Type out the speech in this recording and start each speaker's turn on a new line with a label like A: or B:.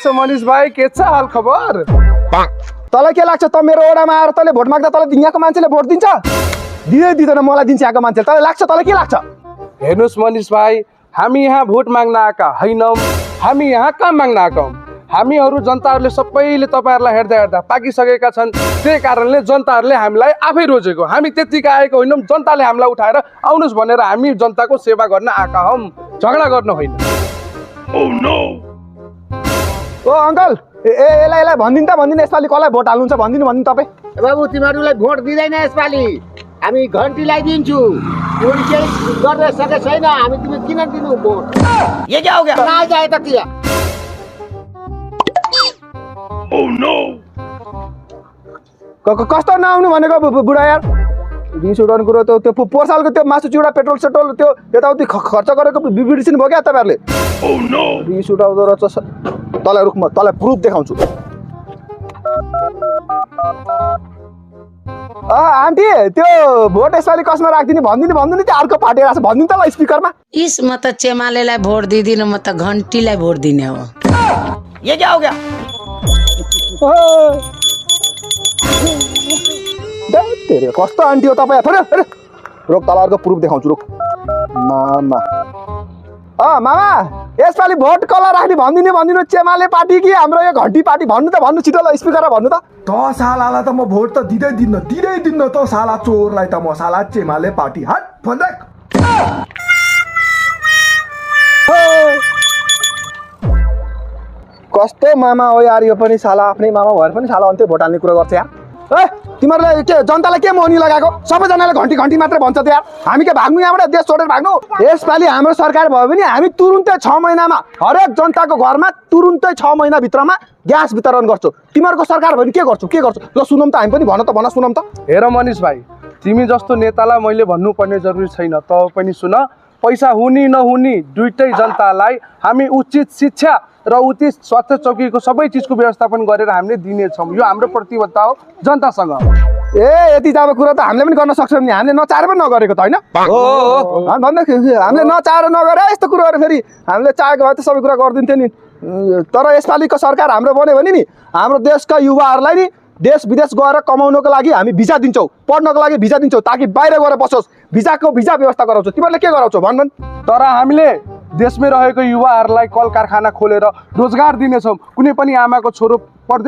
A: छ मनिष भाइ के छ हाल खबर
B: तँलाई के लाग्छ त मेरो ओडामा आएर तँले भोट माग्दा तँलाई यहाँको मान्छेले भोट दिन्छ दिँदै दिँदैन मलाई दिन्छ यहाँको मान्छेले तँलाई लाग्छ तँलाई के लाग्छ
A: हेर्नुहोस् मनिष भाइ हामी यहाँ भोट माग्न आएका होइनौँ हामी यहाँ काम माग्न आएका हौँ हामीहरू जनताहरूले सबैले तपाईँहरूलाई हेर्दा हेर्दा पाकिसकेका छन् त्यही कारणले जनताहरूले हामीलाई आफै रोजेको हामी त्यतिकै आएको होइनौँ जनताले हामीलाई उठाएर आउनुहोस् भनेर हामी जनताको सेवा गर्न आएका हौँ झगडा गर्न होइन
B: ओ अङ्कल यसलाई भनिदिनु यसपालि कसलाई भोट हाल्नुहुन्छ भनिदिनु तपाईँ
C: बाबु तिमीहरूलाई भोट दिँदैन यसपालि हामी घन्टीलाई दिन्छु तिमीले केही गर्न सके छैन हामी तिमी किन दिनु भोट
D: ये क्या हो गया
C: ना जाए त किया
B: कस्तो नआउनु भनेको बुढा यार रिस उठाउने कुरो त्यो पोहोर सालको त्यो मासु चिउरा पेट्रोल सेट्रोल त्यो यताउति खर्च गरेको बिर्सिनु भयो क्या तपाईँहरूले रिस उठाउँदो रहेछ तँलाई रुख म तँलाई प्रुफ देखाउँछु आन्टी त्यो भोट यसपालि कसमा राखिदिने भनिदिनु त्यो अर्को पार्टी आएको छ भनिदिनु त ल स्पिकरमा
E: इस म त चेमालेलाई भोट दिदिनँ म त घन्टीलाई भोट दिने हो
D: ये क्या हो गया
B: कस्तो आन्टी हो तपाईँ रोक तल अर्को प्रुफ देखाउँछु रोक मामा मामा यसपालि भोट कसलाई राख्ने भनिदिनु चेमाले पार्टी कि हाम्रो यो घन्टी पार्टी भन्नु छिटो ल स्पिकरमा भन्नु त
F: सालालाई त म भोट त दिँदै दिन्न त साला चोरलाई त म साला चेमाले पार्टी हट भन्दै
B: कस्तो मामा हो यार यो पनि साला आफ्नै मामा भएर पनि साला अन्त्य भोट हाल्ने कुरा गर्छ यार तिमीहरूले के जनतालाई के मोहनी लगाएको सबैजनाले घन्टी मात्रै भन्छ त यार हामी के भाग्नु यहाँबाट देश छोडेर भाग्नु यसपालि हाम्रो सरकार भयो भने हामी तुरुन्तै 6 महिनामा हरेक जनताको घरमा तुरुन्तै 6 महिनाभित्रमा ग्यास वितरण गर्छौँ तिमीहरूको सरकार भयो भने के गर्छौ ल सुनौँ त हामी पनि भन सुनौँ त
A: हेर मनिष भाइ तिमी जस्तो नेतालाई मैले भन्नुपर्ने जरुरी छैन त पनि सुन पैसा हुने नहुने दुईटै जनतालाई हामी उचित शिक्षा र उचित स्वास्थ्य चौकीको सबै चिजको व्यवस्थापन गरेर हामीले दिनेछौँ यो हाम्रो प्रतिबद्धता हो जनतासँग
B: यति जाबो कुरा त हामीले पनि गर्न सक्छौँ नि हामीले नचाहेर पनि नगरेको त होइन हामीले नचाहेर नगरे यस्तो कुरोहरू फेरि हामीले चाहेको भए त सबै कुरा गरिदिन्थ्यो नि तर यसपालिको सरकार हाम्रो बन्यो भने नि हाम्रो देशका युवाहरूलाई नि देश विदेश गएर कमाउनको लागि हामी भिजा दिन्छौँ पढ्नको लागि भिजा दिन्छौँ ताकि बाहिर गएर बसोस् भिजा व्यवस्था गराउँछौँ तिमीहरूले के गराउँछौ भन
A: तर हामीले देशमै रहेको युवाहरूलाई कल कारखाना खोलेर रोजगार दिनेछौँ कुनै पनि आमाको छोरो परदेश